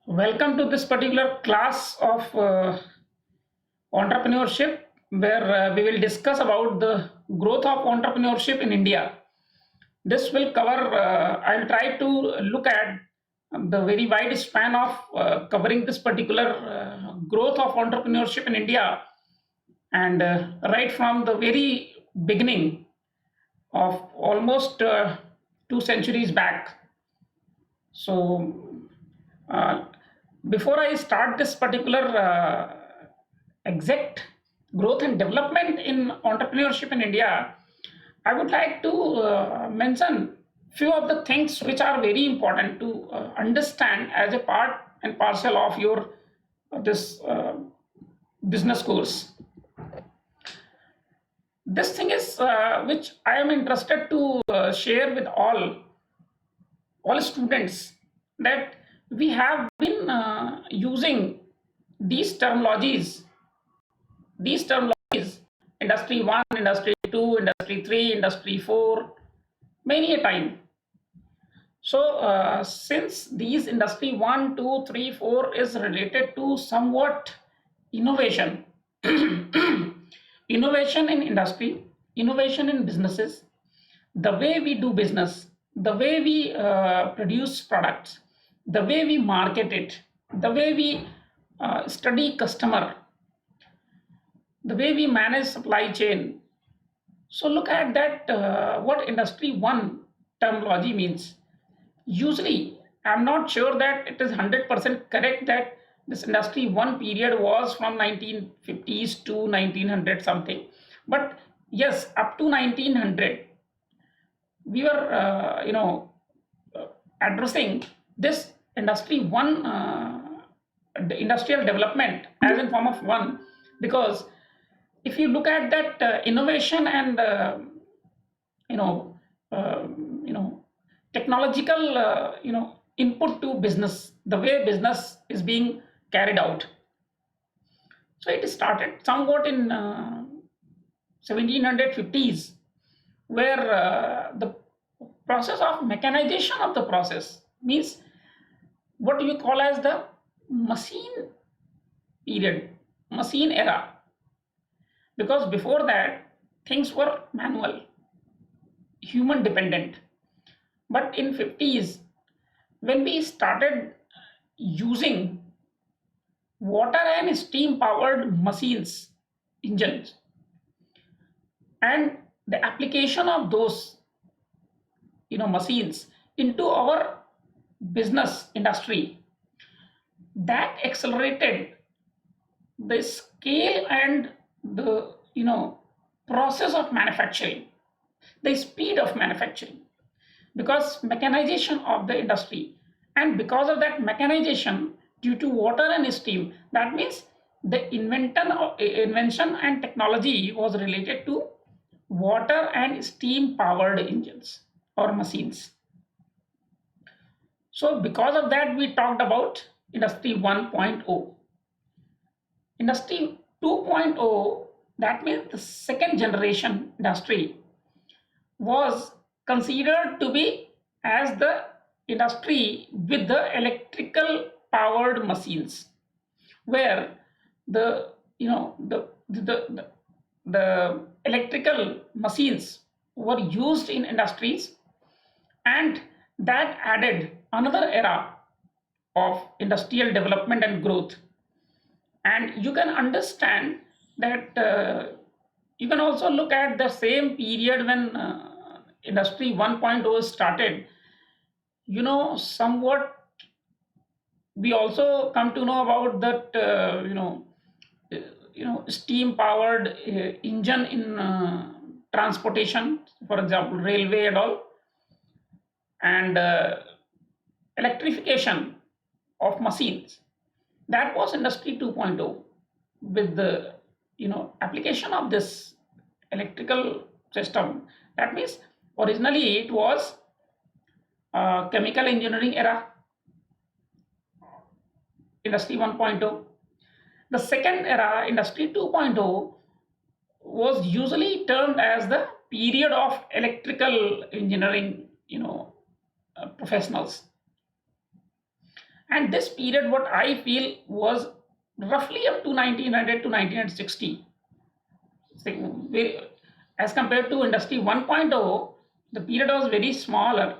Welcome to this particular class of entrepreneurship, where we will discuss about the growth of entrepreneurship in India. This will cover, I'll try to look at the very wide span of covering this particular growth of entrepreneurship in India, and right from the very beginning of almost 2 centuries back. So, uh, before I start this particular exact growth and development in entrepreneurship in India, I would like to mention few of the things which are very important to understand as a part and parcel of your this business course. This thing is which I am interested to share with all students, that we have been using these terminologies these terminologies: industry 1, industry 2, industry 3, industry 4, many a time. So since these industry 1, 2, 3, 4 is related to somewhat innovation, innovation in industry, innovation in businesses, the way we do business, the way we produce products, the way we market it, the way we study customer, the way we manage supply chain. So look at that, what industry 1 terminology means. Usually, I'm not sure that it is 100% correct that this industry 1 period was from 1950s to 1900 something. But yes, up to 1900, we were, addressing this industry 1, the industrial development as in form of 1, because if you look at that innovation and you know uh, you know technological input to business, the way business is being carried out, so it started somewhat in 1750s, where the process of mechanization of the process means what we call as the machine period, machine era. Because before that, things were manual, human dependent. But in 50s, when we started using water and steam powered machines, engines, and the application of those machines into our business industry, that accelerated the scale and the process of manufacturing, the speed of manufacturing, because mechanization of the industry. And because of that mechanization, due to water and steam, that means the invention and technology was related to water and steam powered engines or machines. So because of that, we talked about industry 1.0. Industry 2.0, that means the second generation industry, was considered to be as the industry with the electrical powered machines, where the you know the electrical machines were used in industries, and that added another era of industrial development and growth. And you can understand that, you can also look at the same period when industry 1.0 started. Somewhat we also come to know about that, steam powered engine in transportation, for example railway and all, and electrification of machines. That was industry 2.0, with the application of this electrical system. That means originally it was chemical engineering era, industry 1.0. The second era, industry 2.0, was usually termed as the period of electrical engineering professionals. And this period, what I feel, was roughly up to 1900 to 1960. As compared to Industry 1.0, the period was very smaller,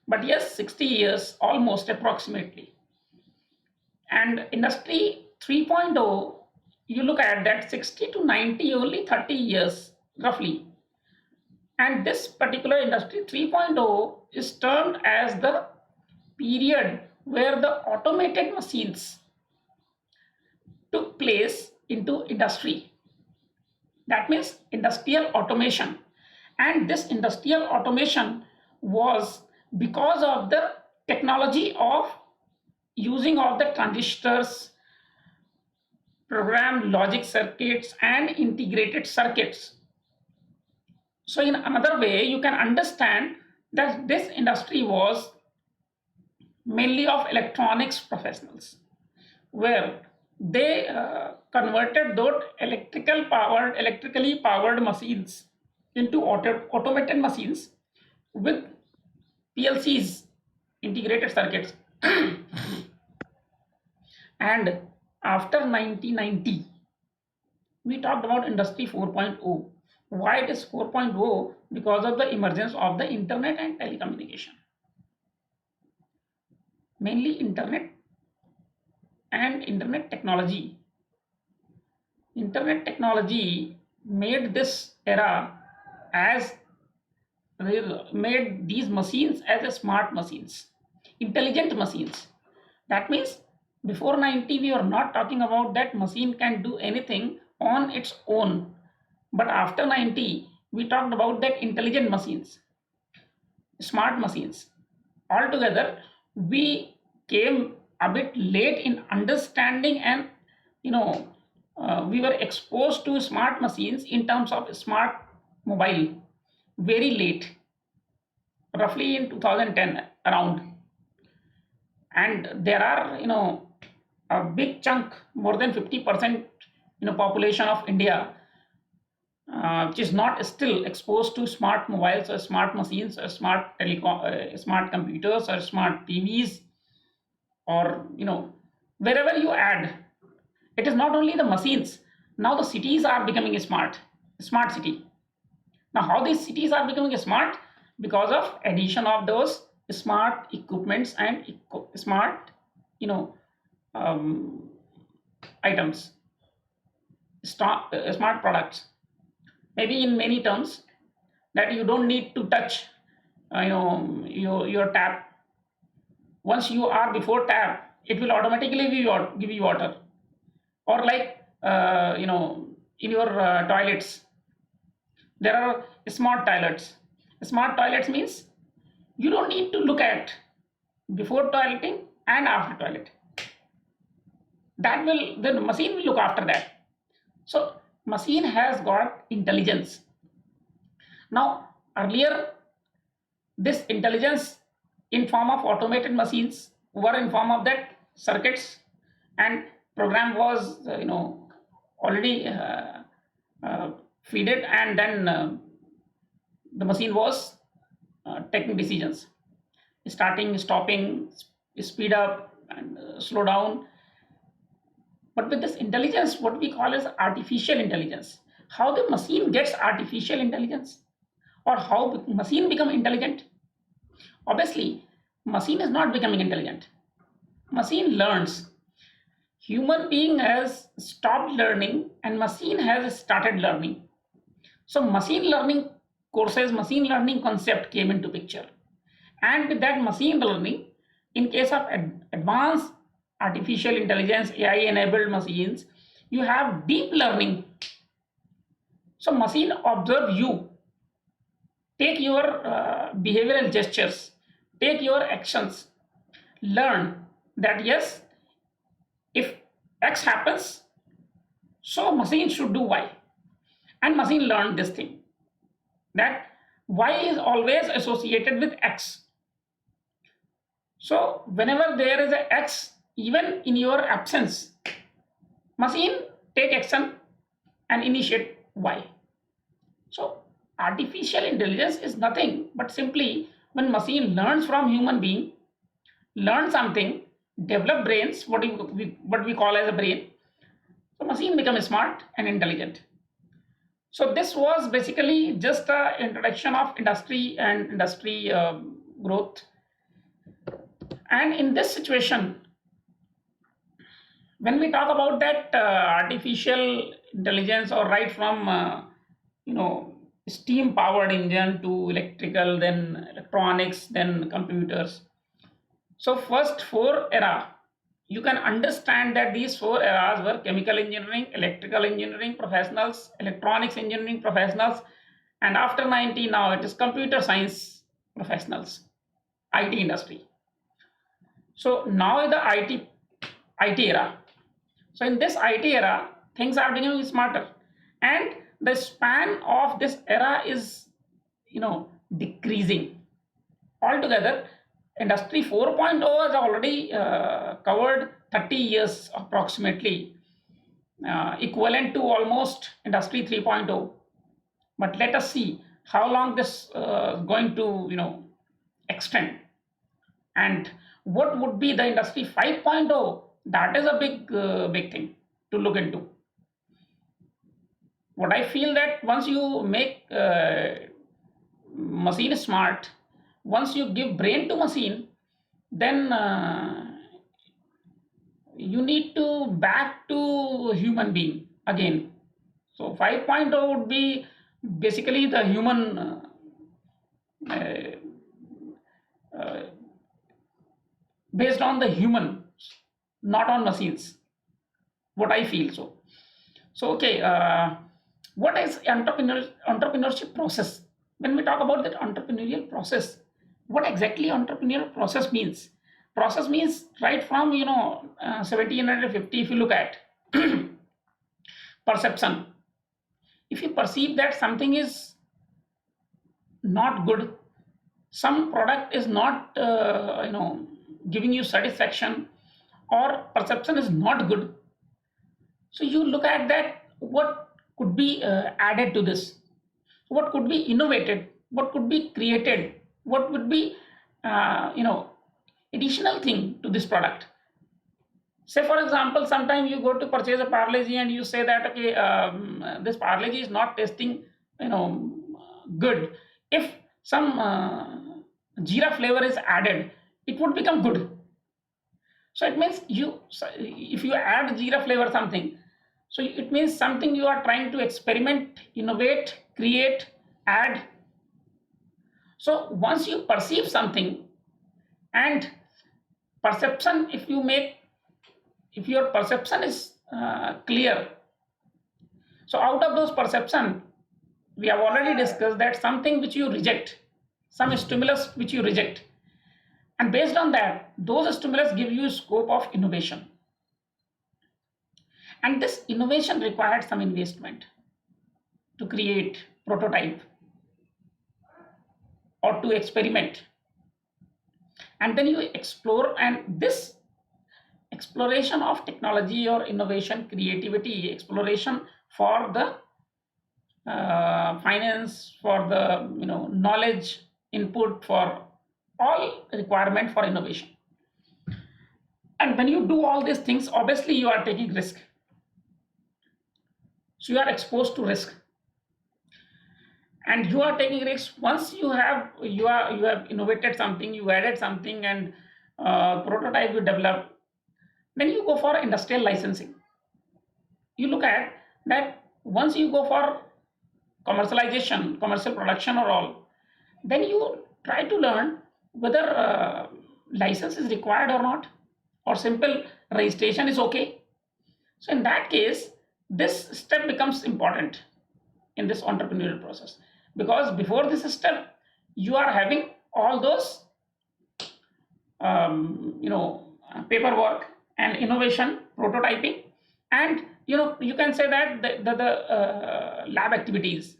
but yes, 60 years almost approximately. And Industry 3.0, you look at that 60 to 90, only 30 years roughly. And this particular Industry 3.0 is termed as the period where the automated machines took place into industry. That means industrial automation. And this industrial automation was because of the technology of using of the transistors, programmed logic circuits, and integrated circuits. So in another way, you can understand that this industry was mainly of electronics professionals, where they converted those electrically powered machines into automated machines with PLCs, integrated circuits. And after 1990, we talked about Industry 4.0. Why it is 4.0? Because of the emergence of the internet and telecommunication. Mainly internet and internet technology. Internet technology made this era as made these machines as a smart machines, intelligent machines. That means before 90 we were not talking about that machine can do anything on its own, but after 90 we talked about that intelligent machines, smart machines. Altogether, we came a bit late in understanding, and you know we were exposed to smart machines in terms of smart mobile very late, roughly in 2010 around. And there are a big chunk, more than 50% population of India, which is not still exposed to smart mobiles or smart machines or smart computers or smart TVs, or wherever you add. It is not only the machines. Now the cities are becoming smart city. Now how these cities are becoming smart? Because of addition of those smart equipments and smart um, items, smart products. Maybe in many terms, that you don't need to touch your tap. Once you are before tap, it will automatically give you water. Or like in your toilets, there are smart toilets means you don't need to look at before toileting and after toilet. That will, the machine will look after that. So machine has got intelligence. Now earlier, this intelligence in form of automated machines were in form of that circuits, and program was already feeded, and then the machine was taking decisions, starting, stopping, speed up, and slow down. But with this intelligence, what we call as artificial intelligence, how the machine gets artificial intelligence, or how machine become intelligent? Obviously, machine is not becoming intelligent. Machine learns. Human being has stopped learning and machine has started learning. So machine learning courses, machine learning concept came into picture. And with that machine learning, in case of advanced artificial intelligence, AI enabled machines, you have deep learning. So machine observe you, take your behavioral gestures, take your actions, learn that yes, if X happens, so machine should do Y. And machine learned this thing, that Y is always associated with X. So whenever there is a X, even in your absence, machine take action and initiate Y. So artificial intelligence is nothing but simply when machine learns from human being, learn something, develop brains, what we call as a brain. So machine become smart and intelligent. So this was basically just a introduction of industry and industry growth. And in this situation, when we talk about that artificial intelligence, or right from you know steam powered engine to electrical, then electronics, then computers. So first four era, you can understand that these four eras were chemical engineering, electrical engineering professionals, electronics engineering professionals, and after 90 now it is computer science professionals, IT industry. So now is the IT era. So in this IT era, things are becoming smarter, and the span of this era is decreasing altogether. Industry 4.0 has already covered 30 years approximately, equivalent to almost industry 3.0. But let us see how long this is going to extend, and what would be the industry 5.0. That is a big thing to look into. What I feel, that once you make machine smart, once you give brain to machine, then you need to back to human being again. So 5.0 would be basically the human uh, uh, based on the human, not on machines, what I feel. So okay, what is entrepreneurship process? When we talk about that entrepreneurial process, what exactly entrepreneurial process means? Process means right from 1750. If you look at perception, if you perceive that something is not good, some product is not giving you satisfaction, or perception is not good, so you look at that, what could be added to this, what could be innovated, what could be created, what would be additional thing to this product. Say for example, sometimes you go to purchase a parleji and you say that, okay, this parleji is not tasting you know good. If some jeera flavor is added, it would become good. So it means if you add jeera flavor something, so it means something you are trying to experiment, innovate, create, add. So once you perceive something, and perception, if your perception is clear, so out of those perception, we have already discussed that something which you reject, some stimulus which you reject, and based on that, those stimulus give you scope of innovation. And this innovation required some investment to create prototype or to experiment, and then you explore. And this exploration of technology or innovation, creativity, exploration for the finance, for the knowledge input, for all requirement for innovation. And when you do all these things, obviously you are taking risk, so you are exposed to risk, and you are taking risks. Once you have innovated something, you added something, and prototype you develop, then you go for industrial licensing. You look at that, once you go for commercialization, commercial production or all, then you try to learn whether license is required or not, or simple registration is okay. So in that case, this step becomes important in this entrepreneurial process, because before this step, you are having all those paperwork and innovation, prototyping, and you can say that the lab activities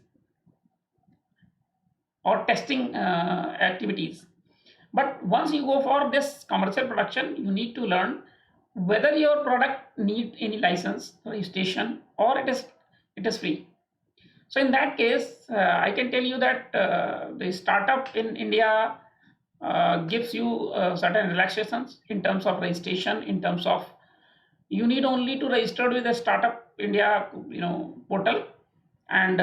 or testing activities. But once you go for this commercial production, you need to learn whether your product need any license registration, or it is free. So in that case, I can tell you that the startup in India gives you certain relaxations in terms of registration, in terms of you need only to register with the Startup India, portal, and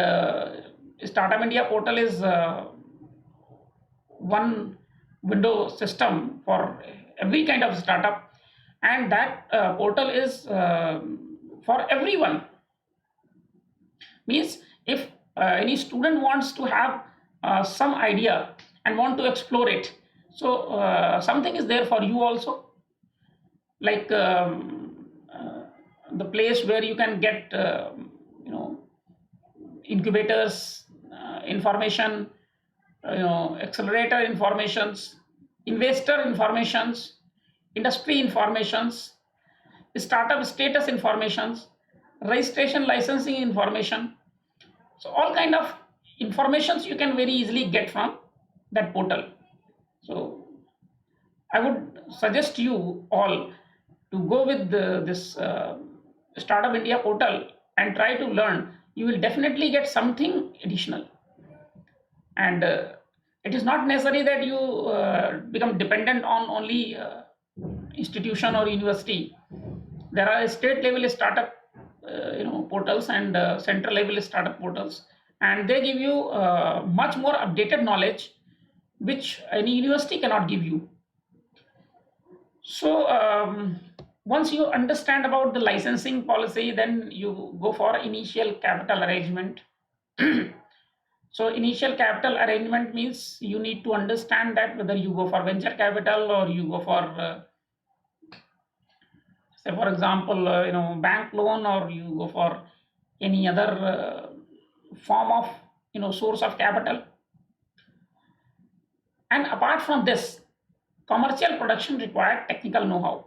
Startup India portal is one window system for every kind of startup, and that portal is for everyone. Means if any student wants to have some idea and want to explore it, so something is there for you also, like the place where you can get you know incubators information, accelerator informations, investor informations, industry informations, startup status informations, registration licensing information. So all kind of informations you can very easily get from that portal. So I would suggest you all to go with this Startup India portal and try to learn. You will definitely get something additional, and it is not necessary that you become dependent on only institution or university. There are state level startup portals and central level startup portals, and they give you much more updated knowledge which any university cannot give you. So once you understand about the licensing policy, then you go for initial capital arrangement. So initial capital arrangement means you need to understand that whether you go for venture capital or you go for say for example bank loan, or you go for any other form of source of capital. And apart from this, commercial production required technical know-how,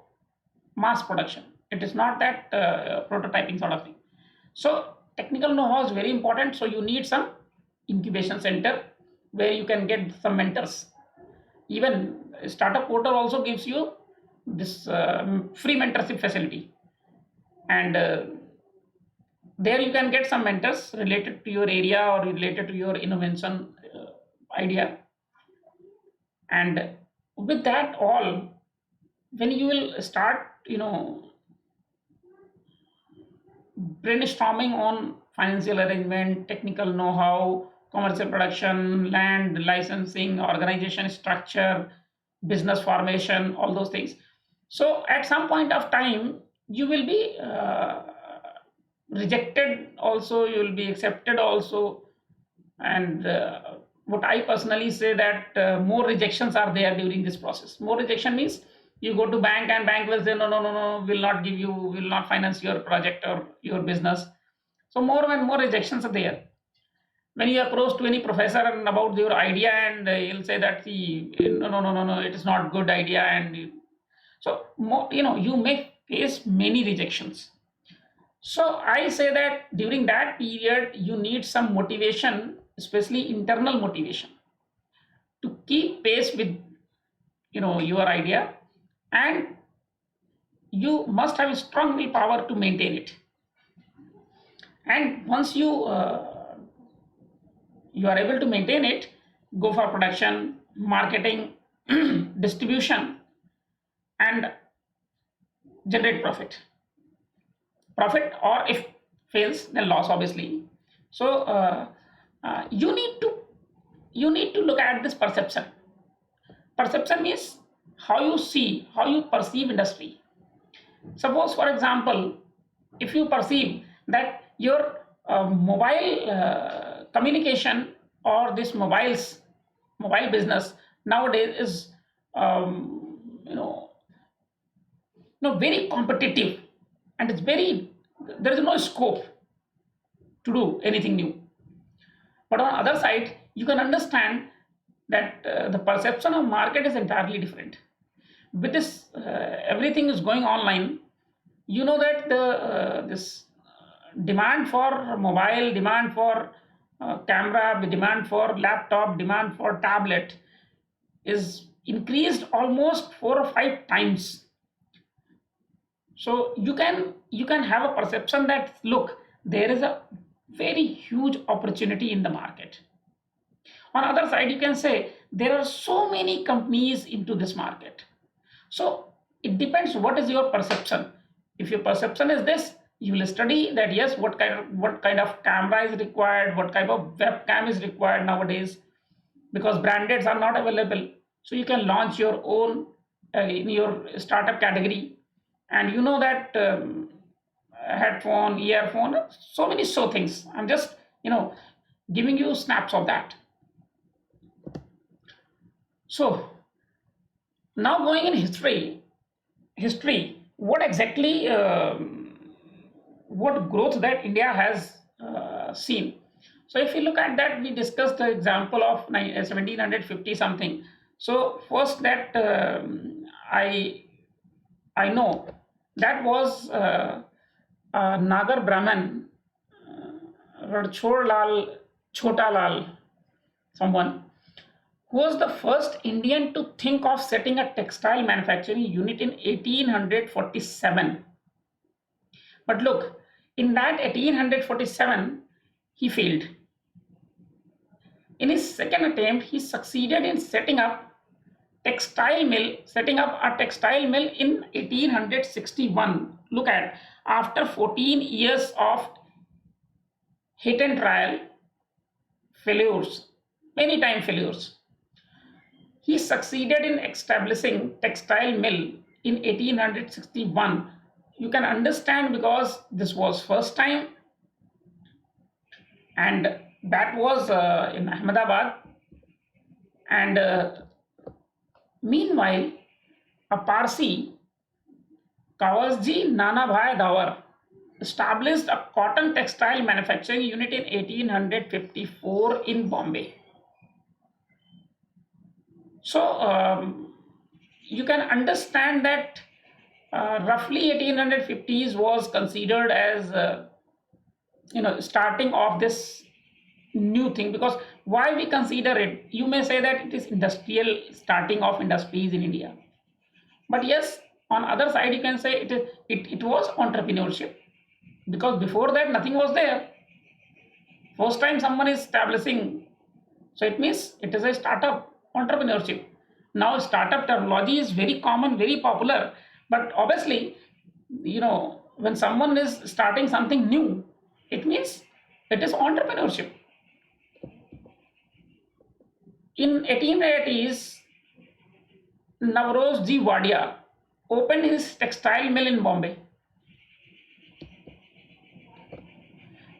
mass production. It is not that prototyping sort of thing. So technical know-how is very important. So you need some incubation center where you can get some mentors. Even startup portal also gives you this free mentorship facility, and there you can get some mentors related to your area or related to your innovation idea. And with that all, when you will start brainstorming on financial arrangement, technical know-how, commercial production, land licensing, organization structure, business formation, all those things. So at some point of time, you will be rejected also, you will be accepted also. And what I personally say that more rejections are there during this process. More rejection means you go to bank and bank will say no, no, no, no, will not give you, will not finance your project or your business. So more and more rejections are there. When you approach to any professor and about your idea, and he'll say that no, no, no, no, no, it is not good idea. And so more, you may face many rejections. So I say that during that period, you need some motivation, especially internal motivation, to keep pace with your idea, and you must have strong willpower to maintain it. And once you are able to maintain it, go for production, marketing, distribution, and generate profit, or if fails then loss obviously. So you need to look at this perception. Perception means how you see, how you perceive industry. Suppose for example, if you perceive that your mobile communication or this mobile business nowadays is very competitive, and it's very, there is no scope to do anything new. But on the other side, you can understand that the perception of market is entirely different. With this, everything is going online. You know that this demand for mobile, demand for camera, demand for laptop, demand for tablet is increased almost 4 or 5 times. So you can have a perception that look, there is a very huge opportunity in the market. On other side, you can say there are so many companies into this market. So it depends what is your perception. If your perception is this, you will study that yes, what kind of camera is required, what type of webcam is required nowadays, because brandeds are not available. So you can launch your own in your startup category, and you know that headphone, earphone, so many so things. I'm just giving you snaps of that. So now going in history, what exactly what growth that India has seen. So if you look at that, we discussed the example of 1750 something. So first that I know that was Nagar Brahman, Radchor Lal Chota Lal, someone who was the first Indian to think of setting a textile manufacturing unit in 1847. But look, in that 1847, he failed. In his second attempt, he succeeded in setting up a textile mill in 1861. Look at, after 14 years of hit and trial, failures, many time failures, he succeeded in establishing textile mill in 1861. You can understand, because this was first time, and that was in Ahmedabad. And meanwhile, a Parsi, Kawasji Nanabhai Dawar, established a cotton textile manufacturing unit in 1854 in Bombay. So you can understand that roughly 1850s was considered as starting of this new thing. Because why we consider it, you may say that it is industrial starting of industries in India, but yes, on other side you can say it was entrepreneurship, because before that nothing was there. First time someone is establishing, so it means it is a startup entrepreneurship. Now startup terminology is very common, very popular, but obviously, when someone is starting something new, it means it is entrepreneurship. In 1880s, Navrozji Wadia opened his textile mill in Bombay.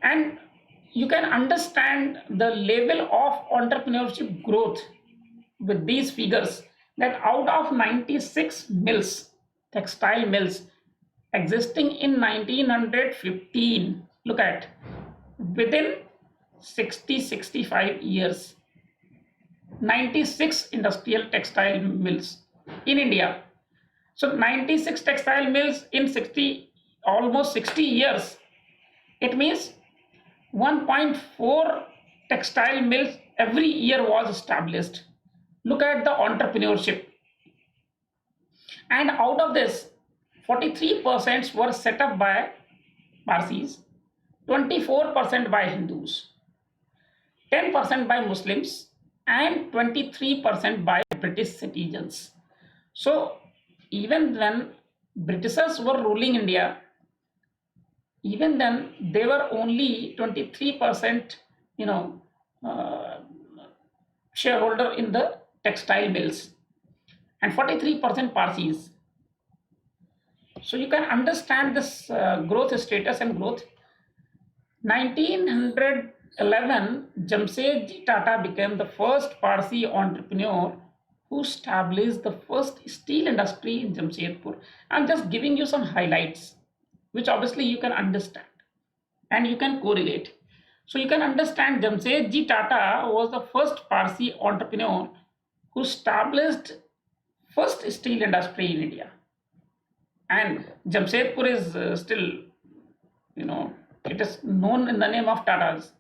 And you can understand the level of entrepreneurship growth with these figures, that out of 96 mills, textile mills existing in 1915, look at, within 65 years, 96 industrial textile mills in India. So 96 textile mills in almost 60 years. It means 1.4 textile mills every year was established. Look at the entrepreneurship. And out of this, 43% were set up by Parsis, 24% by Hindus, 10% by Muslims, and 23% by British citizens. So even when Britishers were ruling India, even then they were only 23% shareholder in the textile mills, and 43% Parsis. So you can understand this growth status and growth. 1911, Jamshedji Tata became the first Parsi entrepreneur who established the first steel industry in Jamshedpur. I'm just giving you some highlights, which obviously you can understand and you can correlate. So you can understand Jamshedji Tata was the first Parsi entrepreneur who established first steel industry in India. And Jamshedpur is still, it is known in the name of Tatas.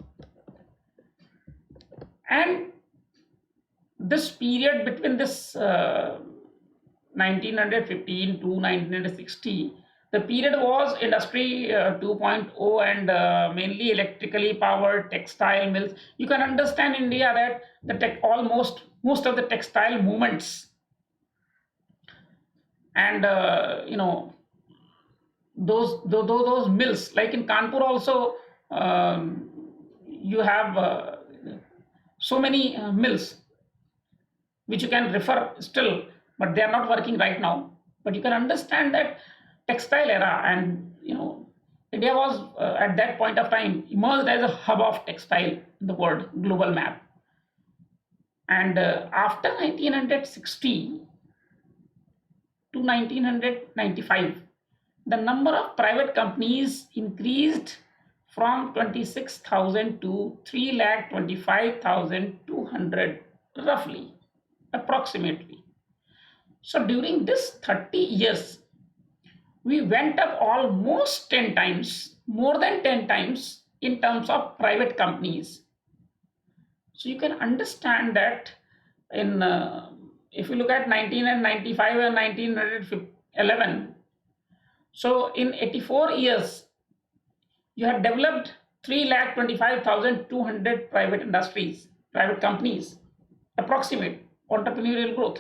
And this period between this 1915 to 1960, the period was industry 2.0 and mainly electrically powered textile mills. You can understand India that the tech almost most of the textile movements. And those mills, like in Kanpur also, um, you have so many mills which you can refer still, but they are not working right now. But you can understand that textile era, and India was at that point of time emerged as a hub of textile in the world global map. And after 1960 to 1995, the number of private companies increased from 26,000 to 3,25,200, roughly, approximately. So during this 30 years, we went up almost 10 times, more than 10 times in terms of private companies. So you can understand that in if you look at 1995 and 1911, so in 84 years, you have developed 3,25,200 private industries, private companies, approximate entrepreneurial growth.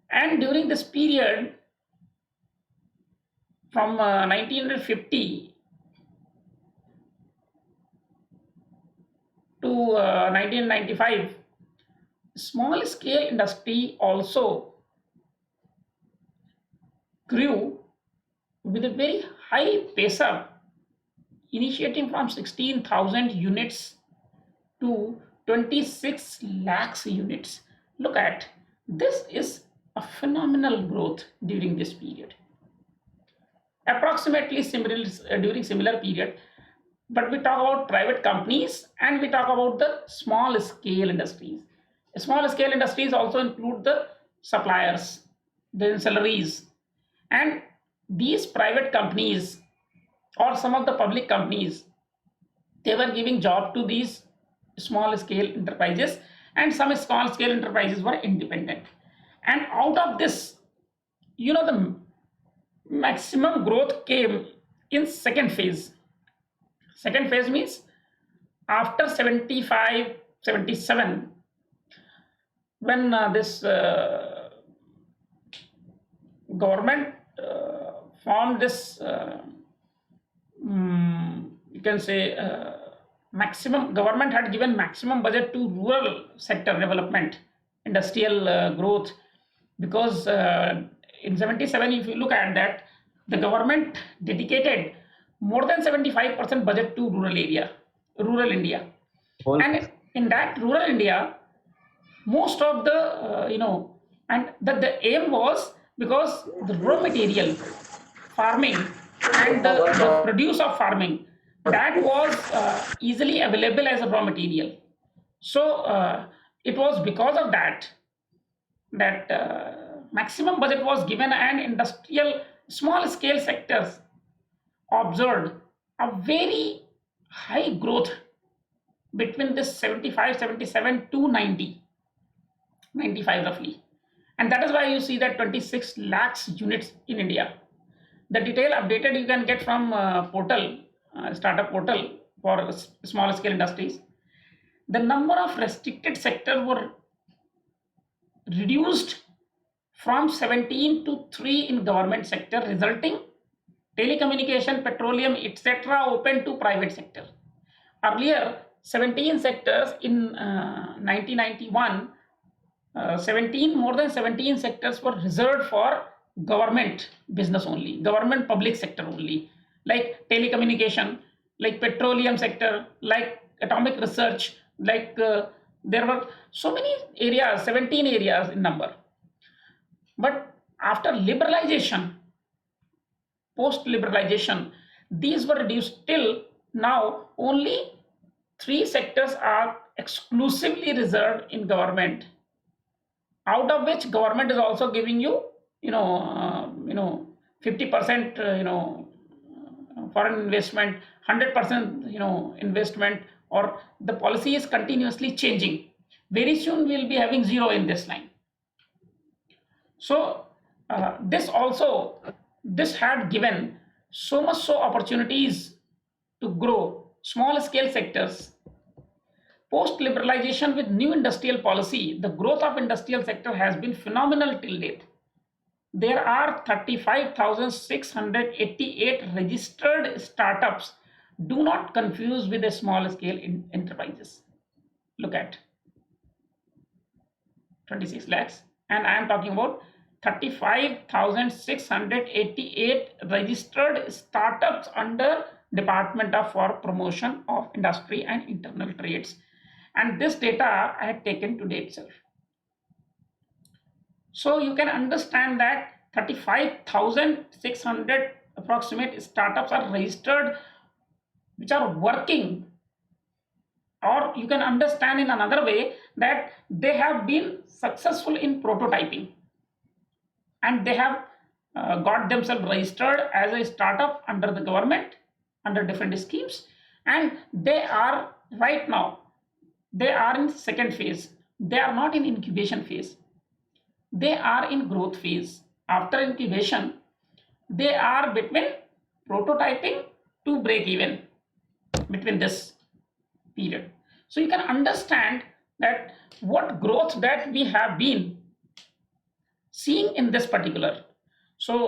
And during this period, from 1950 to 1995, small scale industry also grew with a very high pace up, initiating from 16,000 units to 26 lakhs units. Look at this, is a phenomenal growth during this period. Approximately similar during similar period, but we talk about private companies and we talk about the small scale industries. Small scale industries also include the suppliers, the ancillaries, and these private companies or some of the public companies, they were giving job to these small scale enterprises, and some small scale enterprises were independent. And out of this, the maximum growth came in second phase. Second phase means after 75, 77, when this government formed this, you can say, maximum government had given maximum budget to rural sector development, industrial growth, because in 77, if you look at that, the government dedicated more than 75% budget to rural India. Whole And in that rural India, most of the and the aim was, because the raw material farming and the produce of farming, that was easily available as a raw material. So it was because of that maximum budget was given, and industrial small scale sectors observed a very high growth between this 75, 77 to 90, 95 roughly. And that is why you see that 26 lakhs units in India. The detail updated you can get from portal, startup portal for small scale industries. The number of restricted sectors were reduced from 17 to 3 in government sector, resulting telecommunication, petroleum, etc. open to private sector. Earlier, 17 sectors in 1991, 17 more than 17 sectors were reserved for government business only, government public sector only, like telecommunication, like petroleum sector, like atomic research, like there were so many areas, 17 areas in number. But after liberalization, post liberalization, these were reduced till now only 3 sectors are exclusively reserved in government, out of which government is also giving you 50% foreign investment, 100% investment, or the policy is continuously changing. Very soon we'll be having zero in this line. So this had given so much so opportunities to grow small scale sectors. Post liberalization with new industrial policy, the growth of industrial sector has been phenomenal till date. There are 35,688 registered startups. Do not confuse with a small scale enterprises. Look at 26 lakhs, and I am talking about 35,688 registered startups under Department for Promotion of Industry and Internal Trades, and this data I had taken today itself. So you can understand that 35,600 approximate startups are registered which are working, or you can understand in another way that they have been successful in prototyping and they have got themselves registered as a startup under the government under different schemes, and they are right now they are in second phase. They are not in incubation phase, they are in growth phase. After incubation, they are between prototyping to break even, between this period. So you can understand that what growth that we have been seeing in this particular. So